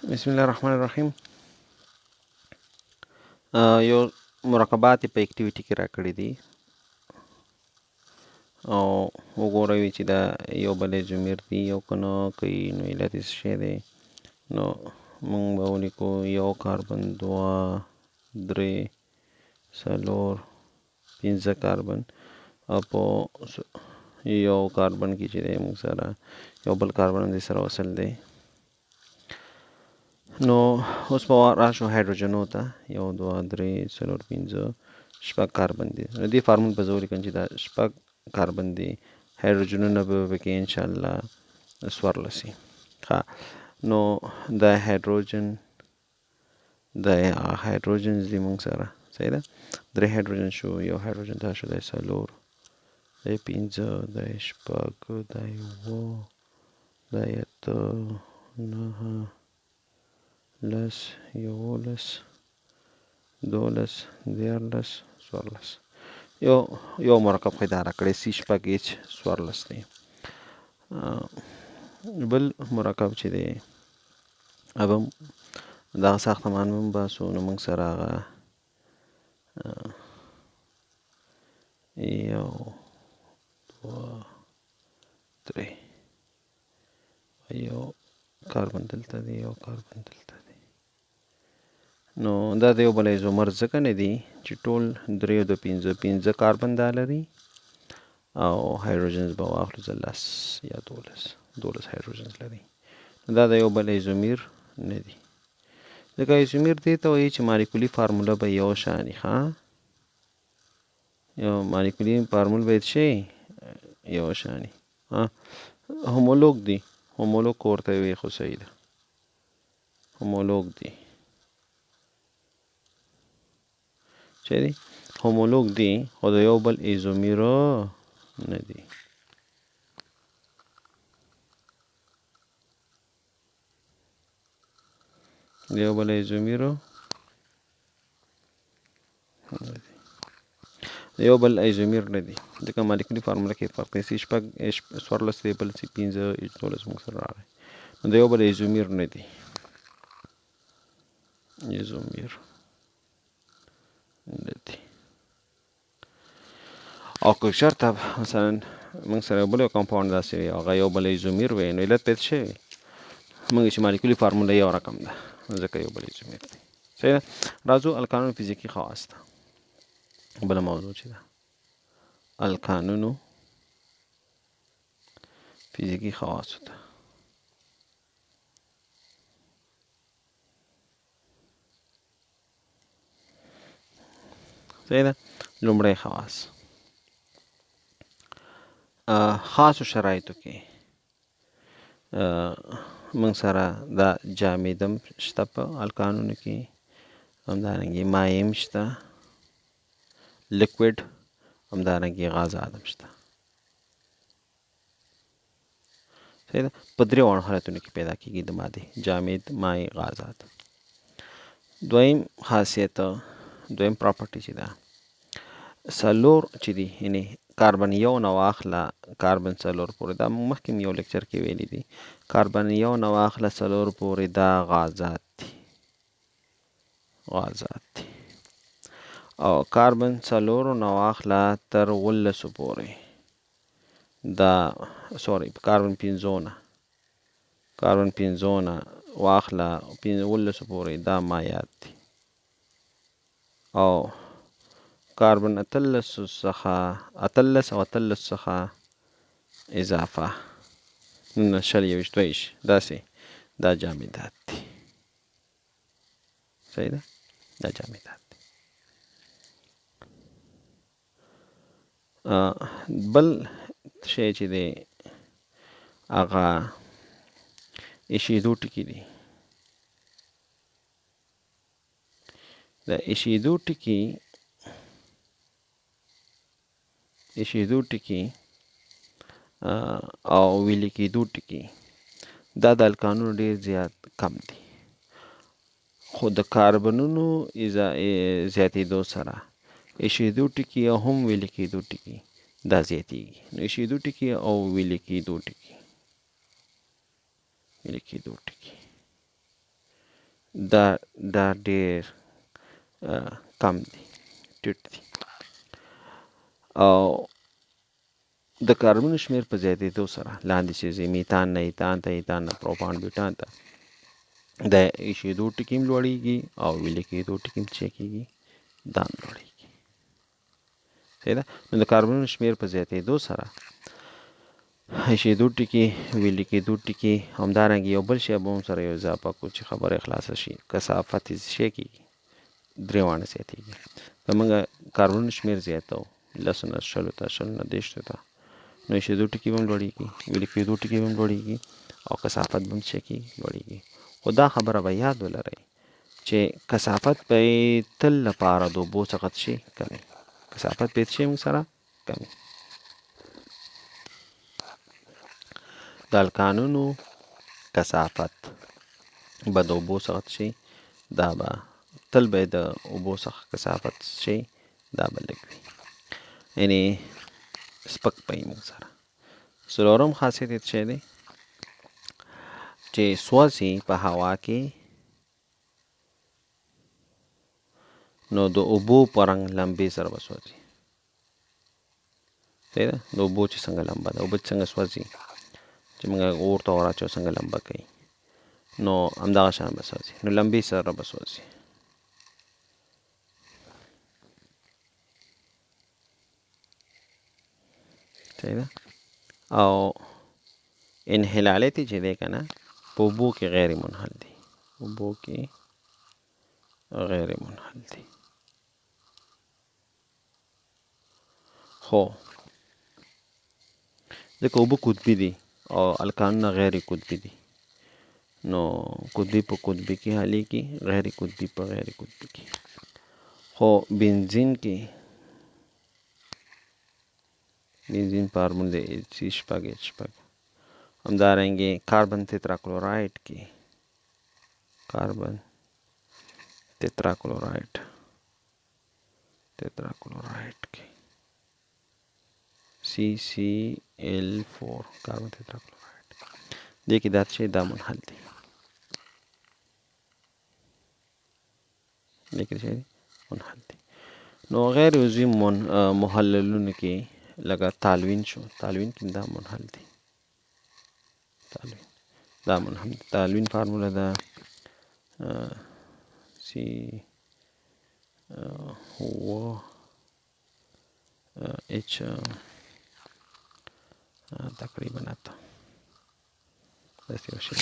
بسم الله الرحمن الرحیم. یو مرکبات په اکټیویټي کې راکړي دي او وګورئ چې دا یو بل ایزومیر دي یو که نه کوي نو علت یې څه شی دی. نو موږ به ولیکو یو کاربن، دوه، درې، څلور، پنځه کاربن او په یو کاربن کې چې دی موږ سره یو بل کاربن هم دې سره وصل دی. نو اوس به راشو هایدروجنو ته. یو، دوه، درې، څلور، پنځه، شپږ کاربن دي. نو دې فارمول به زه ولیکم چې دا شپږ کاربن دي، هایدروجنونه به پکې انشاءالله څوارلس وي. ښه، نو دا هایدروجنز دي موږ سره، صحیح ده. درې هایدروجن شو، یو هایدروجن دا شو، دا څلور، دا پنځه، دا شپږ، دا اووه، دا اته، نهه، لس، یولس، دولس، دیارلس، څوارلس. یو مرکب خو دا راکړی سی شپږ ایچ څوارلس دی. بل مرکب چې دی هغه دغه ساختمان هم باسو. نو موږ سره هغه یو، دوه، درې، یو کاربن دلته دی، یو کاربن دلته دی. نو دا د یو بل ایزومر ځکه نه دي چې ټول درې او د پنځه کاربن دا لري او هایدروجنز به واخلو زه لس یا دولس هایدروجنز لري. دا د یو بل ایزومیر نه دي. ځکه ایزومیر دې ته وایي چې مالیکولي فارموله به یو شاني. ښه، یو مالیکولي فارمول به شي یو شاني. هومولوګ دي، هومولوګ ورته وایي، خو صحیح ده، هومولوګ دي. چې دی هومولوګ دي خو د یو بل ایزومیرو نه دي. د یو بل ایزومیرو نه دي، د یو بل ایزومیر نه دي ځکه مالیکولي فارموله کې فرق دی. سی شپږ څوارلس دی، بل سی پنځه دولس موږ سره راغی. نو د یو بل ایزومیر نه دي، ایزومیر نه دي. او که چېرته مثلا موږ سره یو بل یو کمپاوند داسې وي هغه یو بل ایزومیر وي، نو علت به یې څه وي؟ موږ چې مالیکولي فارموله یو رقم ده ځکه یو بل ایزومیر دی. صحیح ده. راځو القانون فزیکي خواص ته. بله موضوع چې ده القانونو فزیکي خواصو ته. صحیح ده. لومړی خواص خاصو شرایطو کې موږ سره دا جامد هم شته په القانونو کې، همدارنګې مایع هم شته، لیکویډ، همدارنګې غازات هم شته. صحیح ده. په درې حالتونو کې پیدا کېږي د مادې، جامد، مایع، غازات. دویم خاصیت، دویم پراپرټي چې ده څلور چې دي، یعنې کاربن یو نه واخله کاربن څلور پورې، دا موږ مخکې یو لیکچر کې ویلي دي. کاربن یو نه واخله څلور پورې دا غازات دي، غازات دي. او کاربن څلورو نه واخله تر 18 پورې دا کاربن پنځو نه واخله 18 پورې دا مایعات دي. او کاربن اتلس او اتلس څخه اضافه شل یویشت دویشت داسې دا جامدات دي. صحیح ده، دا جامدات دي. بل شی چې دی هغه ایشیدو ټکي دي. دا ایشیدو ټکي او ویلي کېدو ټکي دا د القانونو ډېر زیات کم دي، خو د کاربنونو زیاتېدو سره ایشیدو ټکي او هم ویلي کېدو ټکي دا زیاتېږي. نو ایشیدو ټکي او ویلي کېدو ټکي دا ډیر کم دی، ټیټ دی. او د کاربن شمیر په زیاتېدو سره لاندې چې میتان نه ایتان ته، ایتان نه پروپان بیوټان ته د ایشېدو ټکي هم لوړېږي او ویلې کېدو ټکي هم څه کېږي، دا هم لوړېږي. صحیح ده. نو د کاربن شمیر په زیاتېدو سره ایشېدو ټکي، ویلې کېدو ټکي، همدارنګه یو بل شی به هم سره یو اضافه کړو چې خبره خلاصه شي، کثافت یې څه کېږي، درې واړه زیاتېږي. که موږ کاربن شمیر زیاتو 10 نه 20 ته، 20 نه 30 ته، نو ایشېدو ټکي به هم لوړېږي، ویلې کېدو ټکي به هم لوړېږي او کثافت به هم څه کېږي، لوړېږي. خو دا خبره به یاد ولرئ چې کثافت به تل لپاره د اوبو څخه شي کمي، کثافت به شي موږ سره کمي. د الکانونو کثافت به د اوبو څخه شي، دا به تل به د اوبو څخه کثافت شي، دا به لږ وي، یعنې سپک به وي موږ سره. څلورم خاصیت یې څه دی چې سوځي په هوا کې، نو د اوبو په رنګ لمبې سره به سوځي. صحیح ده. د اوبو چې څنګه لمبه ده، اوبه چې څنګه سوځي، چې موږ اور ته ور څنګه لمبه کوي، نو همدغه شان به سوځي، نو لمبې سره به سوځي. صحیح ده. او انحلالات چې دی که نه، په اوبو کې غیر منحل دی، اوبو کې غیر منحل دی. خو ځکه اوبه قطبي دي او الکانونه غیر قطبي دي، نو قطبي په قطبي کې حلیږي، غیر قطبي په غیر قطبي کې. خو بنزین کې، بنزین فارمول د HC6H6، همدارنګې کاربن تتراکلورایډ کې، کاربن تتراکلورایډ کې CCl4 کاربن تتراکلورایډ، دې کې دا څه دا منحل دی، دې کې څه منحل دی. نو غیر عضوي محللونو کې لکه تالوین شو، تالوین کې دا منحل دی، تالوین دا منحل دی. تالوین فارموله ده CH تقریبا 8 داسې یو شی.